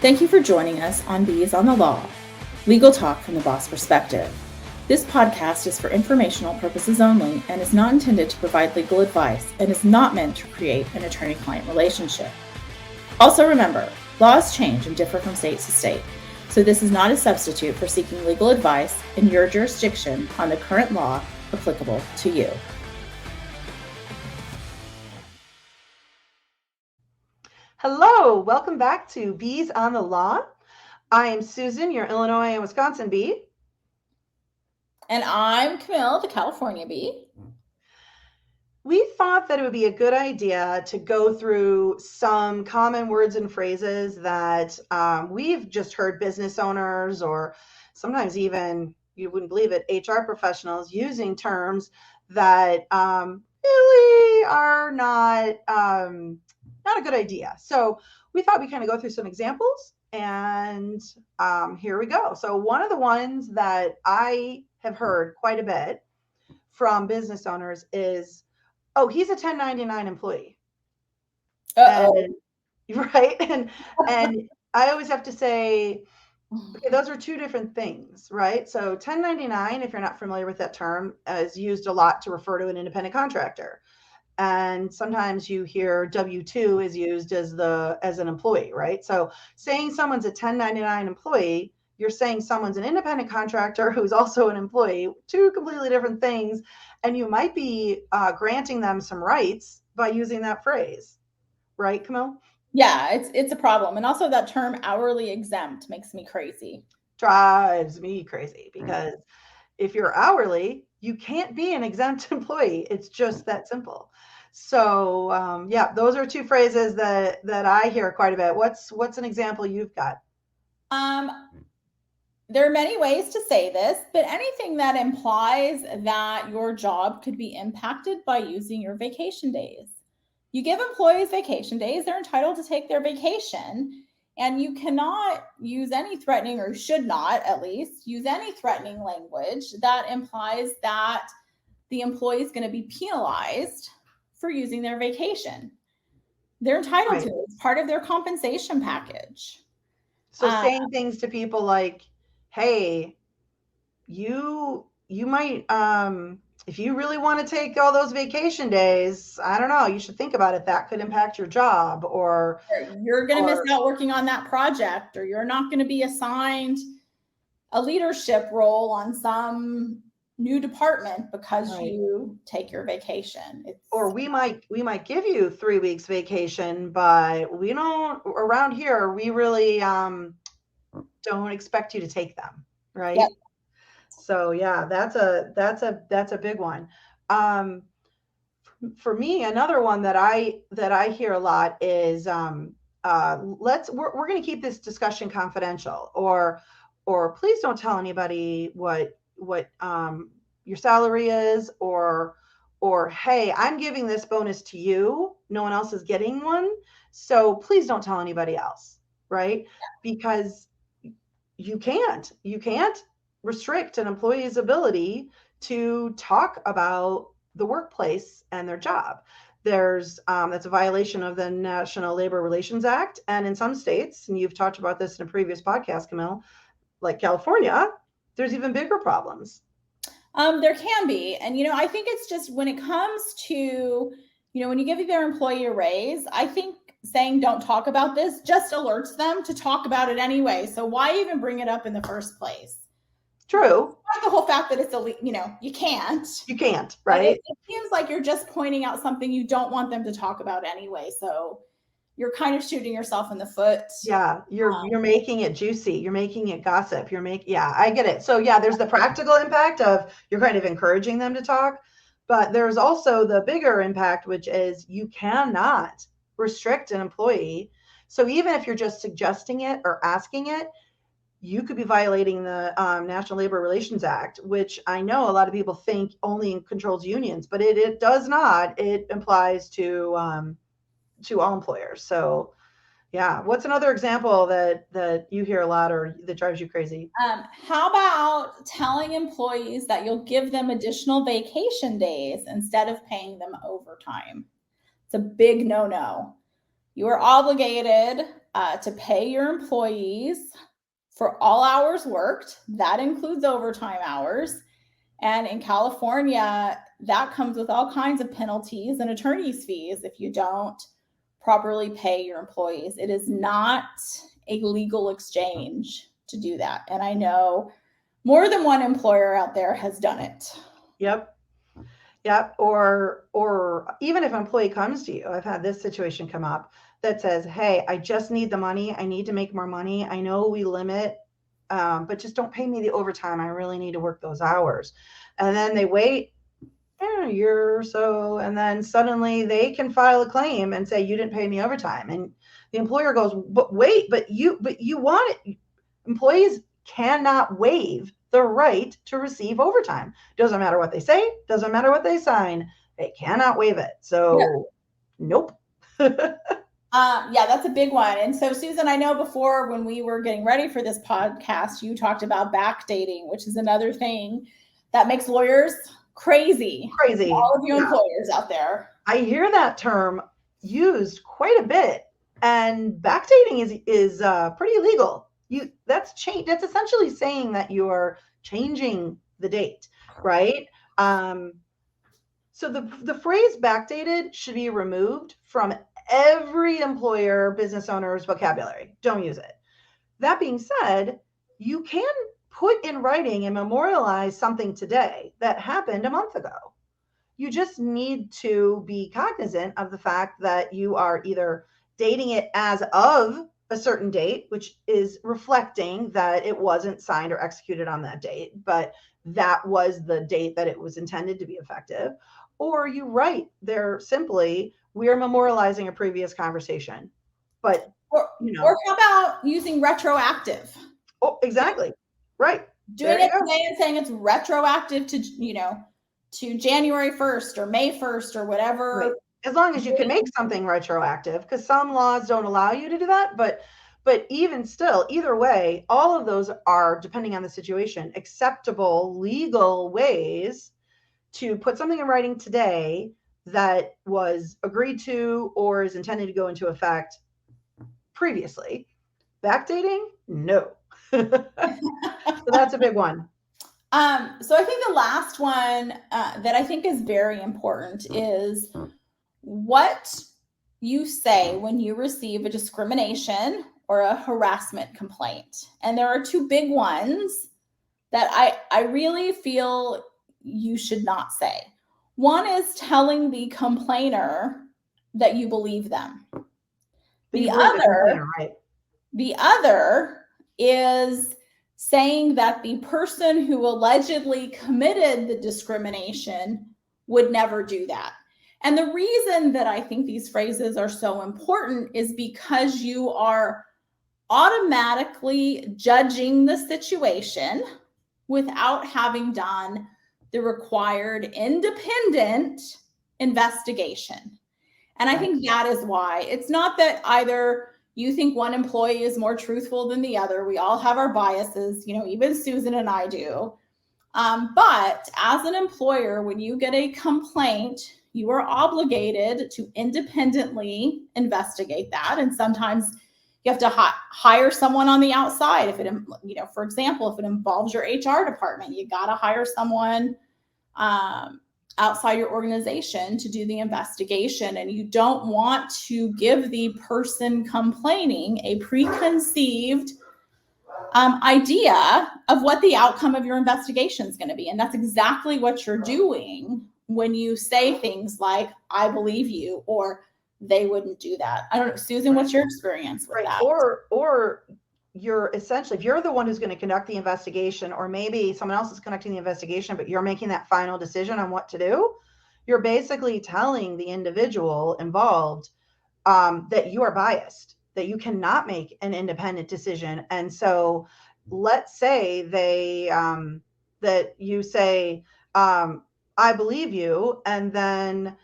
Thank you for joining us on Bees on the Law, legal talk from the boss perspective. This podcast is for informational purposes only and is not intended to provide legal advice and is not meant to create an attorney-client relationship. Also remember, laws change and differ from state to state, so this is not a substitute for seeking legal advice in your jurisdiction on the current law applicable to you. Hello, welcome back to Bees on the Law. I am Susan, your Illinois and Wisconsin bee. And I'm Camille, the California bee. We thought that it would be a good idea to go through some common words and phrases that we've just heard business owners or sometimes even, you wouldn't believe it, HR professionals using terms that really are not a good idea. So we thought we'd kind of go through some examples, and here we go. So one of the ones that I have heard quite a bit from business owners is, oh, he's a 1099 employee. And, right? And I always have to say, okay, those are two different things, right? So 1099, if you're not familiar with that term, is used a lot to refer to an independent contractor. And sometimes you hear W-2 is used as an employee, right? So saying someone's a 1099 employee, you're saying someone's an independent contractor who's also an employee, two completely different things. And you might be granting them some rights by using that phrase, right, Camille? Yeah, it's a problem. And also that term hourly exempt makes me crazy. Drives me crazy because if you're hourly, you can't be an exempt employee. It's just that simple. So yeah, those are two phrases that I hear quite a bit. What's an example you've got? There are many ways to say this, but anything that implies that your job could be impacted by using your vacation days. You give employees vacation days, they're entitled to take their vacation, and you cannot use any threatening, or should not at least, use any threatening language that implies that the employee is going to be penalized for using their vacation. They're entitled to it. It's part of their compensation package. So saying things to people like, hey, you might, if you really want to take all those vacation days, I don't know, you should think about it. That could impact your job, or you're going to miss out working on that project, or you're not going to be assigned a leadership role on some new department because you take your vacation. Or we might give you 3 weeks vacation, but we don't, around here, we really don't expect you to take them, right? Yep. So yeah, that's a big one. For me, another one that I hear a lot is we're going to keep this discussion confidential, or please don't tell anybody what your salary is, or hey, I'm giving this bonus to you, no one else is getting one, so please don't tell anybody else, right? Because you can't restrict an employee's ability to talk about the workplace and their job. There's that's a violation of the National Labor Relations Act, and in some states, and you've talked about this in a previous podcast, Camille, like California, there's even bigger problems. There can be. And, I think it's just when it comes to, when you give their employee a raise, I think saying don't talk about this just alerts them to talk about it anyway. So why even bring it up in the first place? True. The whole fact that it's you can't. You can't, right? It seems like you're just pointing out something you don't want them to talk about anyway. So you're kind of shooting yourself in the foot. Yeah, you're making it juicy. You're making it gossip. Yeah, I get it. So yeah, there's the practical impact of you're kind of encouraging them to talk, but there's also the bigger impact, which is you cannot restrict an employee. So even if you're just suggesting it or asking it, you could be violating the National Labor Relations Act, which I know a lot of people think only controls unions, but it does not. It applies to all employers. So yeah. What's another example that you hear a lot or that drives you crazy? How about telling employees that you'll give them additional vacation days instead of paying them overtime? It's a big no-no. You are obligated to pay your employees for all hours worked. That includes overtime hours. And in California, that comes with all kinds of penalties and attorney's fees if you don't properly pay your employees. It is not a legal exchange to do that. And I know more than one employer out there has done it. Yep. Yep. Or even if an employee comes to you, I've had this situation come up that says, hey, I just need the money. I need to make more money. I know we limit, but just don't pay me the overtime. I really need to work those hours. And then they wait a year or so, and then suddenly they can file a claim and say, you didn't pay me overtime. And the employer goes, but wait, but you want it. Employees cannot waive the right to receive overtime. Doesn't matter what they say, doesn't matter what they sign, they cannot waive it. So, nope. Yeah, that's a big one. And so, Susan, I know before when we were getting ready for this podcast, you talked about backdating, which is another thing that makes lawyers crazy. Crazy. All of you employers out there. I hear that term used quite a bit, and backdating is pretty illegal. That's essentially saying that you are changing the date, right? So the phrase backdated should be removed from every employer, business owner's vocabulary. Don't use it. That being said, you can put in writing and memorialize something today that happened a month ago. You just need to be cognizant of the fact that you are either dating it as of a certain date, which is reflecting that it wasn't signed or executed on that date, but that was the date that it was intended to be effective. Or you write there simply, we are memorializing a previous conversation. But, or how about using retroactive? Oh, exactly. Right. Doing it today and saying it's retroactive to, to January 1st or May 1st or whatever. Right. As long as you can make something retroactive, because some laws don't allow you to do that. But even still, either way, all of those are, depending on the situation, acceptable legal ways to put something in writing today that was agreed to or is intended to go into effect previously. Backdating? No. So that's a big one. So I think the last one that I think is very important is what you say when you receive a discrimination or a harassment complaint. And there are two big ones that I really feel you should not say. One is telling the complainer that you believe them. The other is saying that the person who allegedly committed the discrimination would never do that. And the reason that I think these phrases are so important is because you are automatically judging the situation without having done the required independent investigation. And I think that is why it's not that either you think one employee is more truthful than the other. We all have our biases, even Susan and I do. But as an employer, when you get a complaint, you are obligated to independently investigate that. And sometimes you have to hire someone on the outside. If it, for example, if it involves your HR department, you got to hire someone outside your organization to do the investigation. And you don't want to give the person complaining a preconceived idea of what the outcome of your investigation is going to be. And that's exactly what you're doing when you say things like, I believe you, or they wouldn't do that. I don't know, Susan, what's your experience with that? Or you're essentially, if you're the one who's going to conduct the investigation, or maybe someone else is conducting the investigation, but you're making that final decision on what to do, you're basically telling the individual involved that you are biased, that you cannot make an independent decision. And so let's say that you say, I believe you, and then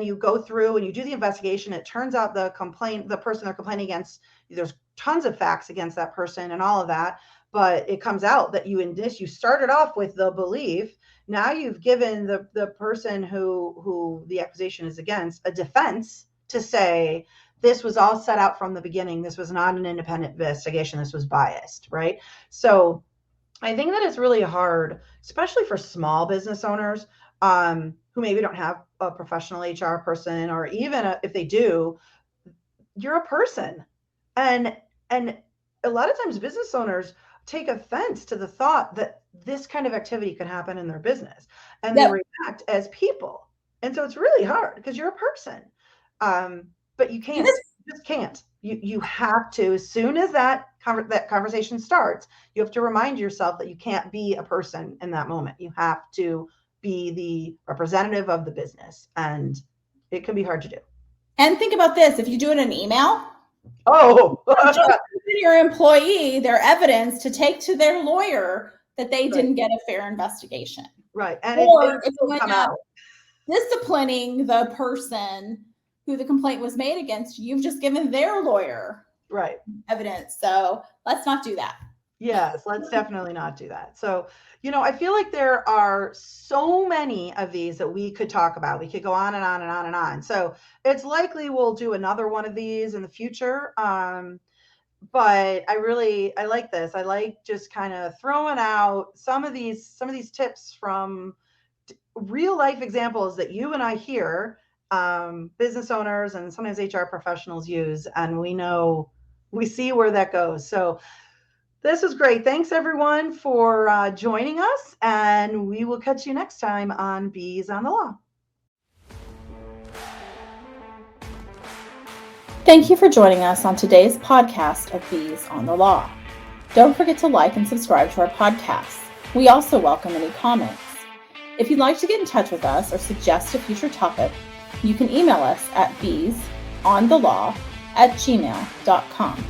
you go through and you do the investigation. It turns out the person they're complaining against, there's tons of facts against that person and all of that, but it comes out that you started off with the belief. Now you've given the person who the accusation is against a defense to say this was all set out from the beginning. This was not an independent investigation. This was biased, right? So I think that it's really hard, especially for small business owners who maybe don't have a professional HR person, or even if they do, you're a person. And a lot of times business owners take offense to the thought that this kind of activity could happen in their business, and they react as people. And so it's really hard because you're a person. But you can't, you just can't. You have to, as soon as that conversation starts, you have to remind yourself that you can't be a person in that moment. You have to be the representative of the business, and it can be hard to do. And think about this: if you do it in an email, your employee their evidence to take to their lawyer that they didn't get a fair investigation. Right. And or if you end up disciplining the person who the complaint was made against, you've just given their lawyer evidence. So let's not do that. Yes, let's definitely not do that. So, I feel like there are so many of these that we could talk about. We could go on and on and on and on. So it's likely we'll do another one of these in the future. But I like this. I like just kind of throwing out some of these tips from real life examples that you and I hear business owners and sometimes HR professionals use, and we see where that goes. So this is great. Thanks everyone for joining us, and we will catch you next time on Bees on the Law. Thank you for joining us on today's podcast of Bees on the Law. Don't forget to like and subscribe to our podcast. We also welcome any comments. If you'd like to get in touch with us or suggest a future topic, you can email us at beesonthelaw@gmail.com.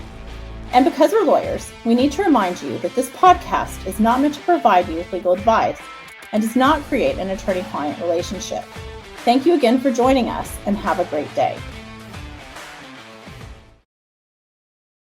And because we're lawyers, we need to remind you that this podcast is not meant to provide you with legal advice and does not create an attorney-client relationship. Thank you again for joining us, and have a great day.